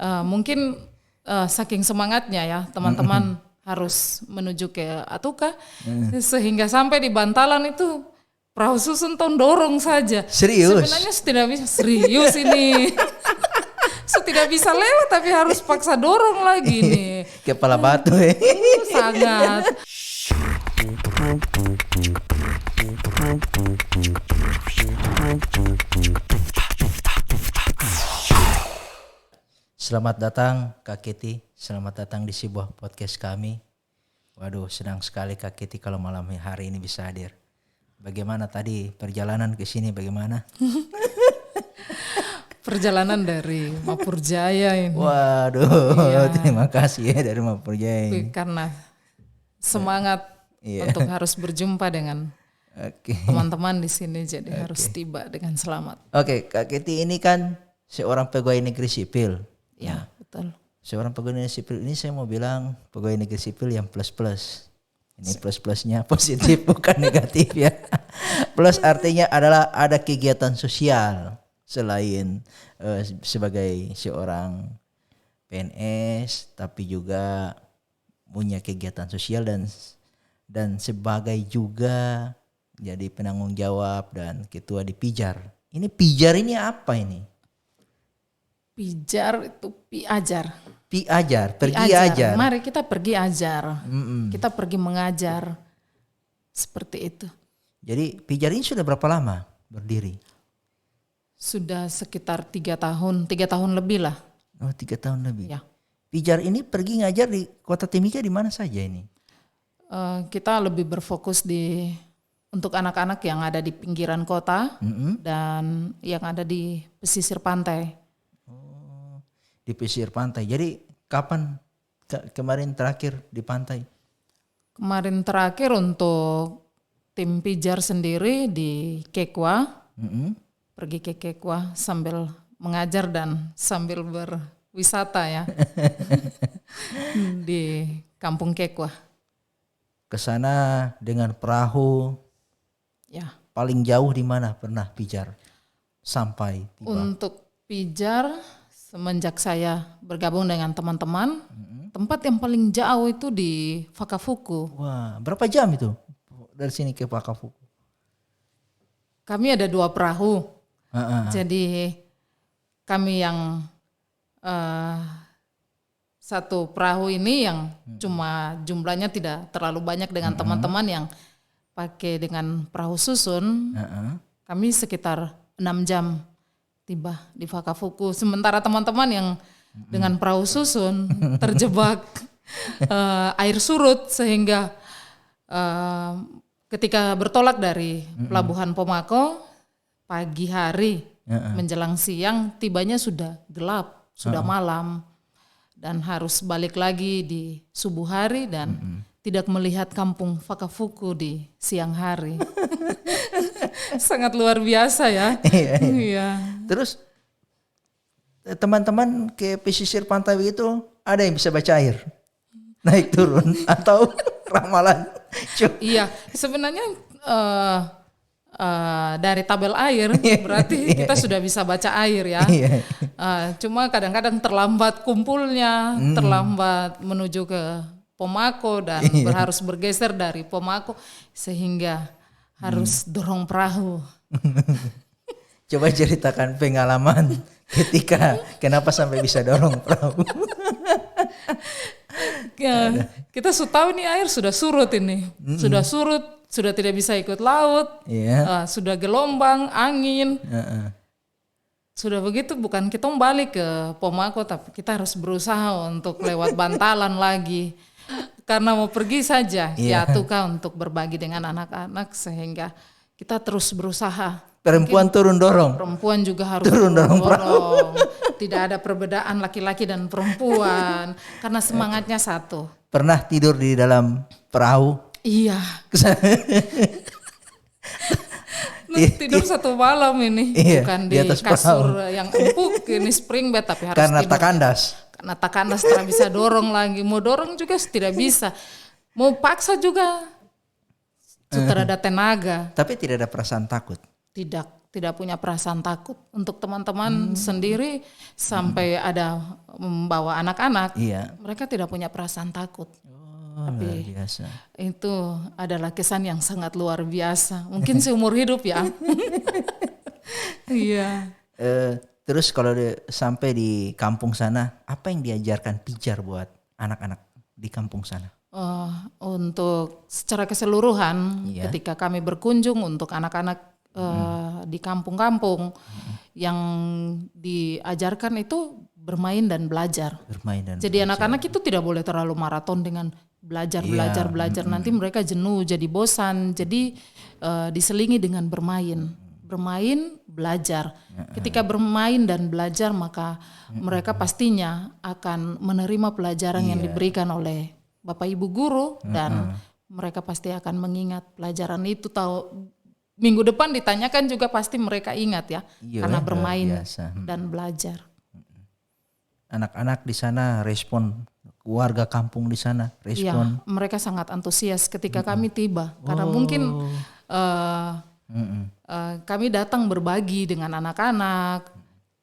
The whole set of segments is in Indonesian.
Mungkin saking semangatnya ya teman-teman harus menuju ke Atuka sehingga sampai di Bantalan itu perahu susun ton dorong saja. Kepala batu sangat. Selamat datang Kak Keti, selamat datang di sebuah podcast kami. Waduh, senang sekali Kak Keti kalau malam hari ini bisa hadir. Bagaimana tadi perjalanan ke sini, bagaimana? Perjalanan dari Mapurjaya ini. Waduh, ya. Terima kasih ya dari Mapurjaya ini. Karena semangat untuk harus berjumpa dengan teman-teman di sini, jadi harus tiba dengan selamat. Oke, Kak Keti ini kan seorang pegawai negeri sipil. Ya, betul. Seorang pegawai negeri sipil ini saya mau bilang pegawai negeri sipil yang plus-plus. Ini plus-plusnya positif bukan negatif ya. Plus artinya adalah ada kegiatan sosial selain sebagai seorang PNS, tapi juga punya kegiatan sosial dan sebagai juga jadi penanggung jawab dan ketua di Pijar. Ini Pijar ini apa ini? Pijar itu piajar. Pergi ajar. Mari kita pergi ajar. Kita pergi mengajar. Seperti itu. Jadi Pijar ini sudah berapa lama berdiri? Sudah sekitar 3 tahun lebih lah. Oh, 3 tahun lebih. Ya. Pijar ini pergi ngajar di Kota Timika di mana saja ini? Kita lebih berfokus untuk anak-anak yang ada di pinggiran kota dan yang ada di pesisir pantai. Di pesisir pantai. Jadi kapan kemarin terakhir di pantai? Kemarin terakhir untuk tim Pijar sendiri di Kekwa. Pergi ke Kekwa sambil mengajar dan sambil berwisata ya. Di Kampung Kekwa. Kesana dengan perahu. Ya. Paling jauh di mana pernah Pijar sampai tiba? Untuk Pijar semenjak saya bergabung dengan teman-teman, tempat yang paling jauh itu di Fakafuku. Wah, berapa jam itu dari sini ke Fakafuku? Kami ada 2 perahu. Jadi kami yang satu perahu ini yang cuma jumlahnya tidak terlalu banyak dengan teman-teman yang pakai dengan perahu susun. Kami sekitar 6 jam tiba di Fakafuku. Sementara teman-teman yang dengan perahu susun terjebak air surut sehingga ketika bertolak dari Pelabuhan Pomako pagi hari menjelang siang tibanya sudah gelap, sudah malam dan harus balik lagi di subuh hari dan tidak melihat kampung Fakafuku di siang hari. Sangat luar biasa ya. Iya. Terus teman-teman ke pesisir pantai itu ada yang bisa baca air? Naik turun atau ramalan? Iya, sebenarnya dari tabel air berarti kita sudah bisa baca air ya. Cuma kadang-kadang terlambat kumpulnya, terlambat menuju ke Pomako dan harus bergeser dari Pomako sehingga harus dorong perahu. Coba ceritakan pengalaman ketika kenapa sampai bisa dorong perahu. Kita sudah tahu nih air sudah surut ini. Sudah surut, sudah tidak bisa ikut laut. Sudah gelombang, angin. Sudah begitu bukan kita balik ke Pomako tapi kita harus berusaha untuk lewat Bantalan lagi. Karena mau pergi saja ya Atuka untuk berbagi dengan anak-anak sehingga kita terus berusaha. Perempuan turun dorong. Perempuan juga harus turun dorong. Tidak ada perbedaan laki-laki dan perempuan karena semangatnya satu. Pernah tidur di dalam perahu? Iya. Tidur satu malam ini bukan di kasur perahu yang empuk ini spring bed tapi harus karena tidur. Tak kandas. Karena tak kandas tidak bisa dorong lagi. Mau dorong juga tidak bisa. Mau paksa juga sudah ada tenaga. Tapi tidak ada perasaan takut? Tidak. tidak punya perasaan takut. Untuk teman-teman sendiri sampai ada membawa anak-anak, mereka tidak punya perasaan takut. Tapi luar biasa. itu adalah kesan yang sangat luar biasa. Mungkin seumur hidup ya. Iya. Terus kalau sampai di kampung sana, apa yang diajarkan pijar buat anak-anak di kampung sana? Untuk secara keseluruhan, ketika kami berkunjung untuk anak-anak di kampung-kampung, yang diajarkan itu bermain dan belajar. Jadi anak-anak itu tidak boleh terlalu maraton dengan belajar. Nanti mereka jenuh, jadi bosan. Jadi diselingi dengan bermain, belajar. Ketika bermain dan belajar, maka mereka pastinya akan menerima pelajaran yang diberikan oleh Bapak Ibu guru, dan mereka pasti akan mengingat pelajaran itu. Tahu minggu depan ditanyakan juga pasti mereka ingat ya, karena bermain dan belajar. Anak-anak di sana respon, warga kampung di sana respon. Ya, mereka sangat antusias ketika kami tiba, karena mungkin kami datang berbagi dengan anak-anak,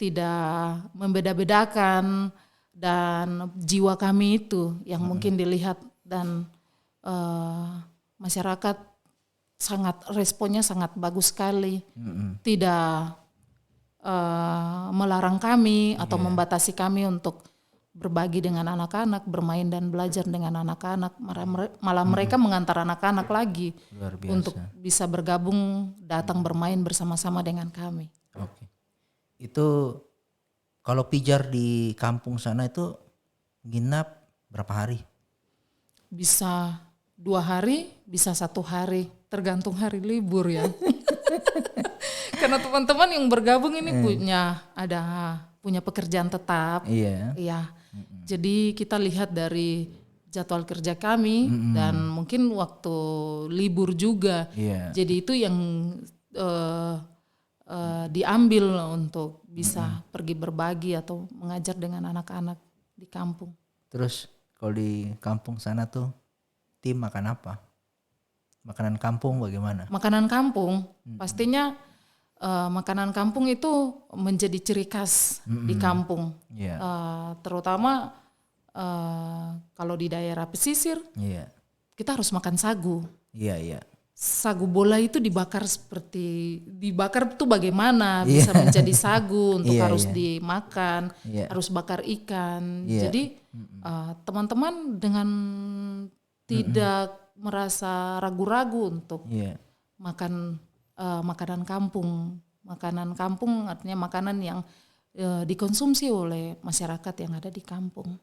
tidak membeda-bedakan, dan jiwa kami itu yang mungkin dilihat, dan masyarakat responnya sangat bagus sekali. Tidak melarang kami atau membatasi kami untuk berbagi dengan anak-anak, bermain dan belajar dengan anak-anak. Malah mereka mengantar anak-anak lagi untuk bisa bergabung, datang bermain bersama-sama dengan kami. Oke. Itu kalau pijar di kampung sana itu nginap berapa hari? Bisa 2 hari, bisa 1 hari, tergantung hari libur ya. Karena teman-teman yang bergabung ini punya pekerjaan tetap. Iya. Jadi kita lihat dari jadwal kerja kami dan mungkin waktu libur juga. Jadi itu yang diambil untuk bisa pergi berbagi atau mengajar dengan anak-anak di kampung. Terus kalau di kampung sana tuh tim makan apa? Makanan kampung bagaimana? Makanan kampung pastinya makanan kampung itu menjadi ciri khas di kampung. Terutama kalau di daerah pesisir, kita harus makan sagu. Sagu bola itu dibakar tuh bagaimana bisa menjadi sagu untuk harus dimakan, harus bakar ikan. Jadi teman-teman dengan tidak merasa ragu-ragu untuk makan makanan kampung. Makanan kampung artinya makanan yang dikonsumsi oleh masyarakat yang ada di kampung.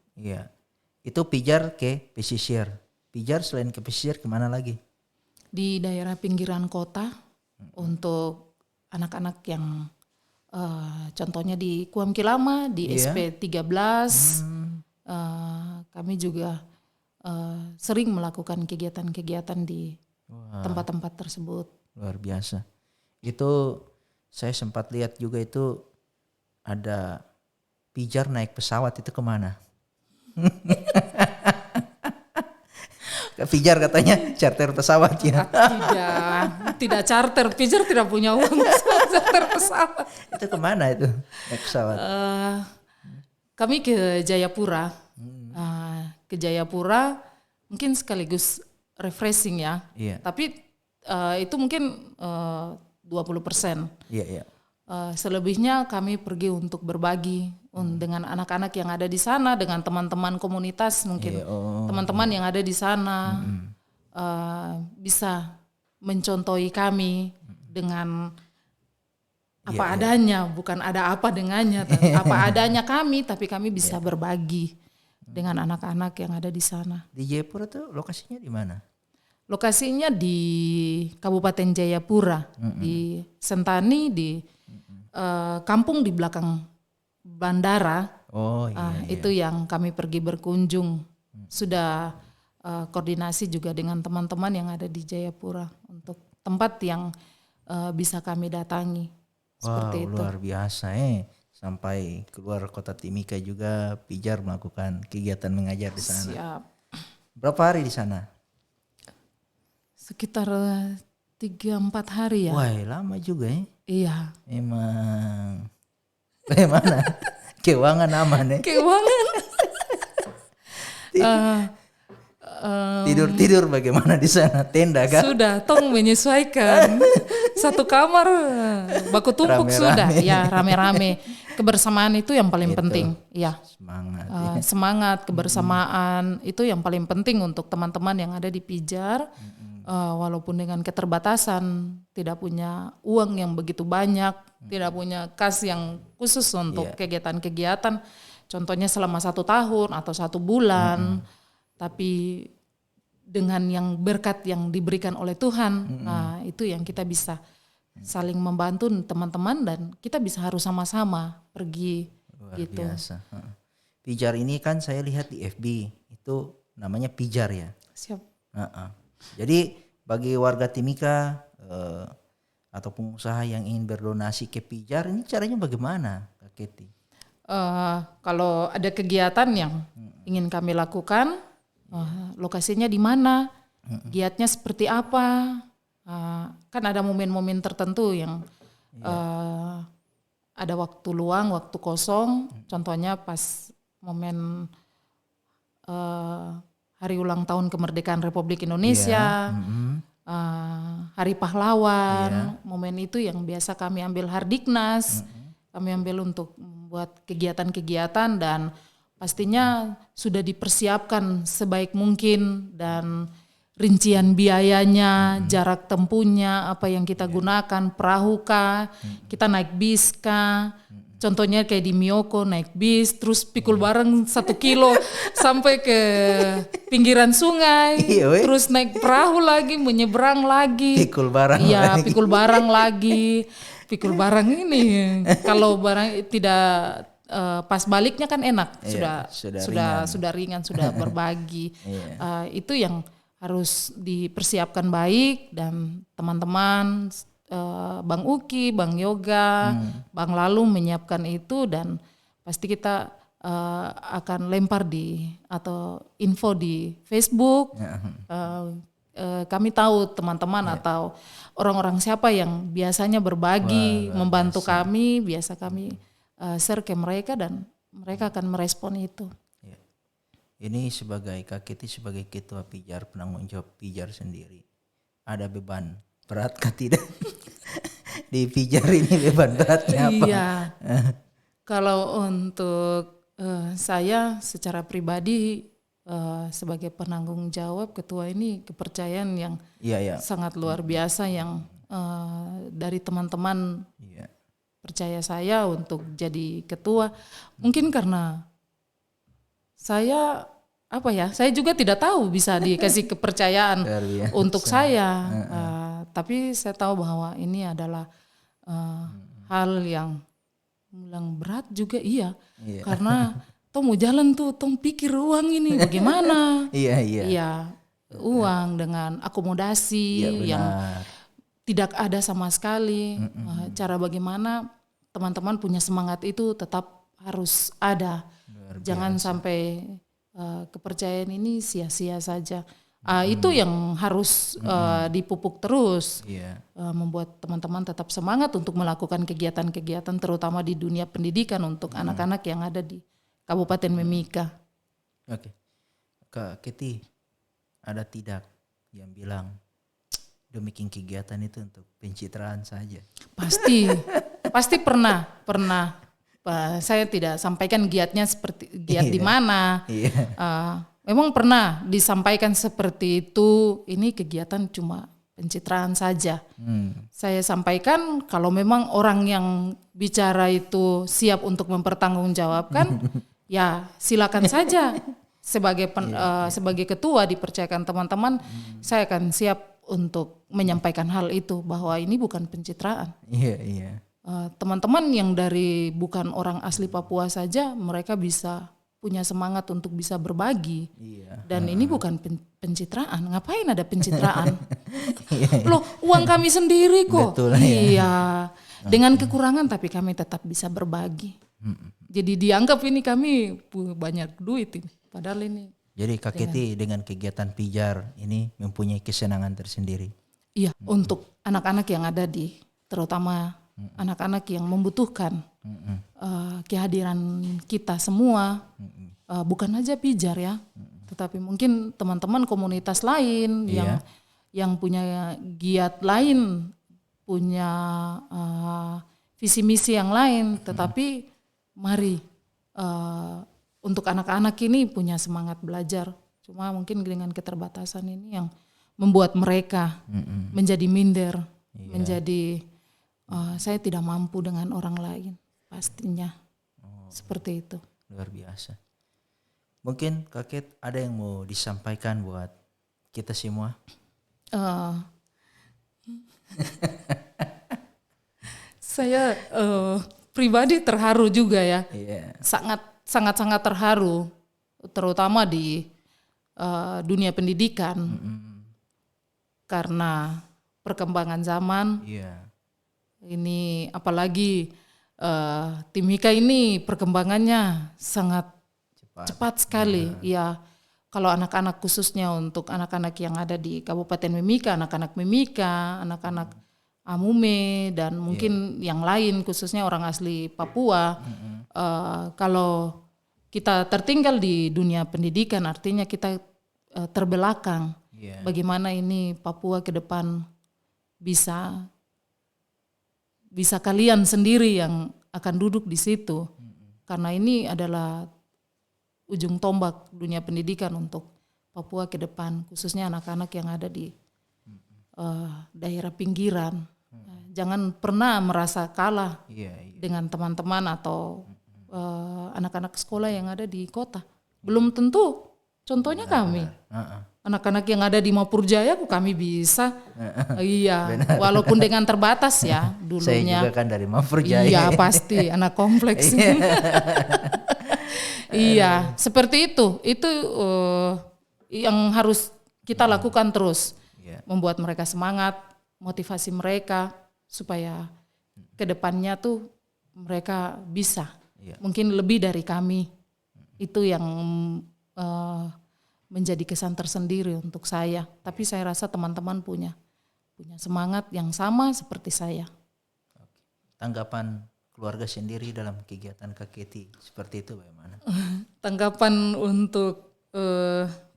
Itu pijar ke pesisir. Pijar selain ke pesisir kemana lagi? Di daerah pinggiran kota untuk anak-anak yang contohnya di Kuam Kilama, di SP 13, kami juga sering melakukan kegiatan-kegiatan di tempat-tempat tersebut. Luar biasa. Itu saya sempat lihat juga itu ada pijar naik pesawat, itu kemana? Pijar katanya charter pesawat ya? Tidak charter. Pijar tidak punya uang charter pesawat. Itu kemana itu naik pesawat? Kami ke Jayapura. Ke Jayapura mungkin sekaligus refreshing ya. Tapi itu mungkin 20%. Selebihnya kami pergi untuk berbagi dengan anak-anak yang ada di sana, dengan teman-teman komunitas mungkin. Teman-teman yang ada di sana bisa mencontohi kami dengan apa adanya, bukan ada apa dengannya, apa adanya kami, tapi kami bisa berbagi dengan anak-anak yang ada di sana. Di Jayapura tuh lokasinya di mana? Lokasinya di Kabupaten Jayapura, di Sentani, di kampung di belakang bandara. Itu yang kami pergi berkunjung. Sudah koordinasi juga dengan teman-teman yang ada di Jayapura untuk tempat yang bisa kami datangi. Seperti itu. Luar biasa sampai keluar kota Timika juga pijar melakukan kegiatan mengajar di sana. Siap. Berapa hari di sana? Sekitar 3-4 hari ya. Wah, lama juga ya. Iya. Emang bagaimana? Keuangan aman ya? Keuangan. Tidur bagaimana di sana? Tenda kan? Sudah, tong menyesuaikan. Satu kamar, baku tumpuk Rame-rame. sudah. Ya, rame-rame. Kebersamaan itu yang paling penting. Ya. Semangat. Semangat, kebersamaan itu yang paling penting untuk teman-teman yang ada di Pijar. Walaupun dengan keterbatasan, tidak punya uang yang begitu banyak, tidak punya kas yang khusus untuk kegiatan-kegiatan. Contohnya selama 1 tahun atau 1 bulan. Tapi dengan yang berkat yang diberikan oleh Tuhan, nah itu yang kita bisa saling membantu teman-teman dan kita bisa harus sama-sama pergi. Luar gitu. biasa. Pijar ini kan saya lihat di FB itu namanya Pijar ya. Siap. Jadi bagi warga Timika atau pengusaha yang ingin berdonasi ke Pijar ini caranya bagaimana, Kak Kety? Kalau ada kegiatan yang ingin kami lakukan, lokasinya di mana, giatnya seperti apa, kan ada momen-momen tertentu yang ada waktu luang, waktu kosong, contohnya pas momen hari ulang tahun kemerdekaan Republik Indonesia, Hari Pahlawan, momen itu yang biasa kami ambil Hardiknas, kami ambil untuk membuat kegiatan-kegiatan dan pastinya sudah dipersiapkan sebaik mungkin dan rincian biayanya, jarak tempuhnya, apa yang kita gunakan, perahu kah, kita naik bis kah. Contohnya kayak di Miyoko naik bis, terus pikul bareng 1 kilo sampai ke pinggiran sungai, terus naik perahu lagi, menyeberang lagi. Pikul barang iya, lagi. Pikul barang lagi. Pikul barang ini, kalau barang tidak pas baliknya kan enak, sudah ringan, sudah berbagi. Itu yang harus dipersiapkan baik dan teman-teman. Bang Uki, Bang Yoga, Bang Lalu menyiapkan itu dan pasti kita akan lempar atau info di Facebook. Kami tahu teman-teman atau orang-orang siapa yang biasanya berbagi, membantu kami, biasa kami share ke mereka dan mereka akan merespon itu. Ini sebagai Kak Kety sebagai ketua Pijar, penanggung jawab Pijar sendiri, ada beban berat kah tidak? Di Pijar ini beban beratnya apa? Iya. Kalau untuk saya secara pribadi sebagai penanggung jawab ketua ini kepercayaan yang sangat luar biasa yang dari teman-teman percaya saya untuk jadi ketua. Mungkin karena saya juga tidak tahu bisa dikasih kepercayaan untuk saya. Tapi saya tahu bahwa ini adalah hal yang berat juga karena tong mau jalan tuh, tong pikir uang ini bagaimana. Iya, uang dengan akomodasi yang tidak ada sama sekali. Cara bagaimana teman-teman punya semangat itu tetap harus ada. Jangan sampai kepercayaan ini sia-sia saja. Itu yang harus dipupuk terus, membuat teman-teman tetap semangat untuk melakukan kegiatan-kegiatan terutama di dunia pendidikan untuk anak-anak yang ada di Kabupaten Mimika. Oke, Kak Kety, ada tidak yang bilang demikian kegiatan itu untuk pencitraan saja? Pasti pernah. Saya tidak sampaikan giatnya seperti giat di mana. Memang pernah disampaikan seperti itu, ini kegiatan cuma pencitraan saja. Saya sampaikan kalau memang orang yang bicara itu siap untuk mempertanggungjawabkan, ya silakan saja. Sebagai ketua dipercayakan teman-teman, saya akan siap untuk menyampaikan hal itu bahwa ini bukan pencitraan. Teman-teman yang dari bukan orang asli Papua saja, mereka bisa punya semangat untuk bisa berbagi. Dan ini bukan pencitraan. Ngapain ada pencitraan? Loh, uang kami sendiri kok. Betul, Dengan kekurangan tapi kami tetap bisa berbagi. Jadi dianggap ini kami banyak duit ini. Padahal ini. Jadi Kak Kety dengan kegiatan Pijar ini mempunyai kesenangan tersendiri. Iya, untuk anak-anak yang ada terutama anak-anak yang membutuhkan kehadiran kita semua, bukan aja pijar ya, tetapi mungkin teman-teman komunitas lain yang punya giat lain, punya visi misi yang lain, tetapi mari untuk anak-anak ini punya semangat belajar. Cuma mungkin dengan keterbatasan ini yang membuat mereka menjadi minder, menjadi saya tidak mampu dengan orang lain, pastinya seperti itu. Luar biasa. Mungkin Kakek ada yang mau disampaikan buat kita semua? Saya pribadi terharu juga ya, sangat terharu, terutama di dunia pendidikan. Karena perkembangan zaman, ini apalagi tim Hika ini perkembangannya sangat cepat sekali. Ya, kalau anak-anak khususnya untuk anak-anak yang ada di Kabupaten Mimika, anak-anak Mimika, anak-anak Amume dan mungkin yang lain khususnya orang asli Papua, kalau kita tertinggal di dunia pendidikan artinya kita terbelakang. Bagaimana ini Papua ke depan bisa kalian sendiri yang akan duduk di situ, karena ini adalah ujung tombak dunia pendidikan untuk Papua ke depan, khususnya anak-anak yang ada di daerah pinggiran. Jangan pernah merasa kalah dengan teman-teman atau anak-anak sekolah yang ada di kota. Belum tentu, contohnya kami. Anak-anak yang ada di Mapurjaya kami bisa. Walaupun dengan terbatas ya dulunya. Saya juga kan dari Mapurjaya. Iya, pasti anak kompleks. Iya, seperti itu. Itu yang harus kita lakukan terus. Membuat mereka semangat, motivasi mereka supaya ke depannya tuh mereka bisa. Mungkin lebih dari kami. Itu yang menjadi kesan tersendiri untuk saya. Tapi saya rasa teman-teman punya semangat yang sama seperti saya. Tanggapan keluarga sendiri dalam kegiatan KKT seperti itu bagaimana? Tanggapan untuk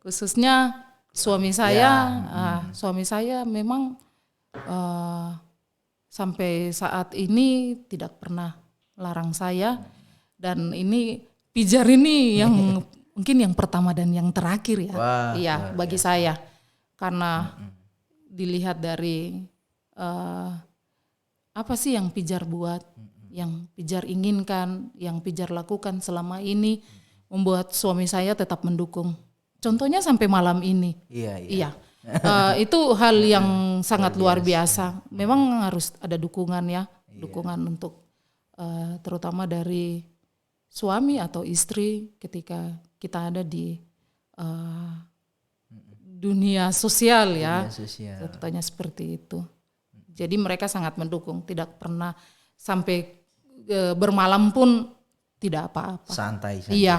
khususnya suami saya, suami saya memang sampai saat ini tidak pernah larang saya, dan ini pijar ini yang mungkin yang pertama dan yang terakhir ya. Iya, bagi saya. Karena dilihat dari apa sih yang pijar buat, yang pijar inginkan, yang pijar lakukan selama ini membuat suami saya tetap mendukung. Contohnya sampai malam ini. Iya. Itu hal yang sangat luar biasa. Memang harus ada dukungan ya, dukungan untuk terutama dari suami atau istri ketika kita ada di dunia sosial ya, contohnya seperti itu. Jadi mereka sangat mendukung, tidak pernah sampai bermalam pun tidak apa-apa. Santai saja. Iya,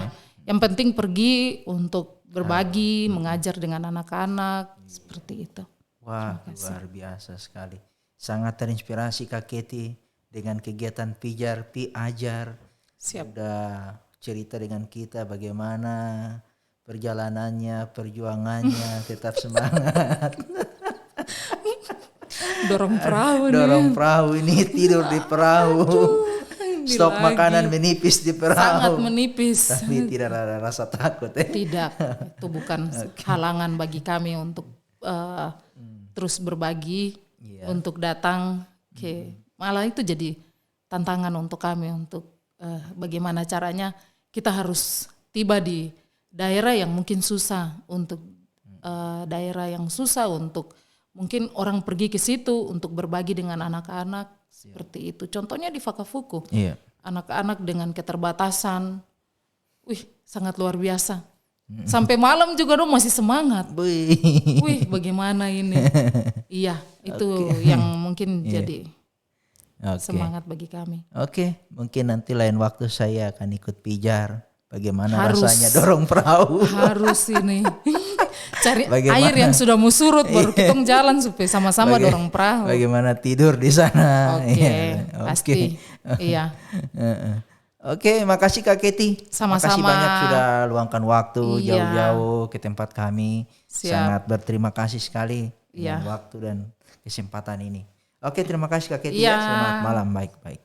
yang penting pergi untuk berbagi, mengajar dengan anak-anak seperti itu. Wah, luar biasa sekali. Sangat terinspirasi Kak Keti dengan kegiatan pijar, ajar. Sudah cerita dengan kita bagaimana perjalanannya, perjuangannya, tetap semangat. Dorong perahu ini tidur di perahu. Stok makanan menipis di perahu. Sangat menipis. Tapi tidak ada rasa takut. Tidak, itu bukan halangan bagi kami untuk terus berbagi, untuk datang. Malah itu jadi tantangan untuk kami untuk bagaimana caranya kita harus tiba di daerah yang mungkin susah, untuk daerah yang susah untuk mungkin orang pergi ke situ untuk berbagi dengan anak-anak seperti itu. Contohnya di Fakafuku, anak-anak dengan keterbatasan, sangat luar biasa. Sampai malam juga dong masih semangat. Bagaimana ini? Iya, itu yang mungkin jadi semangat bagi kami. Mungkin nanti lain waktu saya akan ikut pijar bagaimana rasanya dorong perahu. Harus ini cari air yang sudah mau surut baru kita jalan supaya sama-sama dorong perahu. Bagaimana tidur di sana? Oke, pasti. Iya. Oke, makasih Kak Kety. Sama-sama. Makasih banyak sudah luangkan waktu jauh-jauh ke tempat kami. Siap. Sangat berterima kasih sekali dengan waktu dan kesempatan ini. Oke, terima kasih Kak Kety. Selamat malam, baik-baik.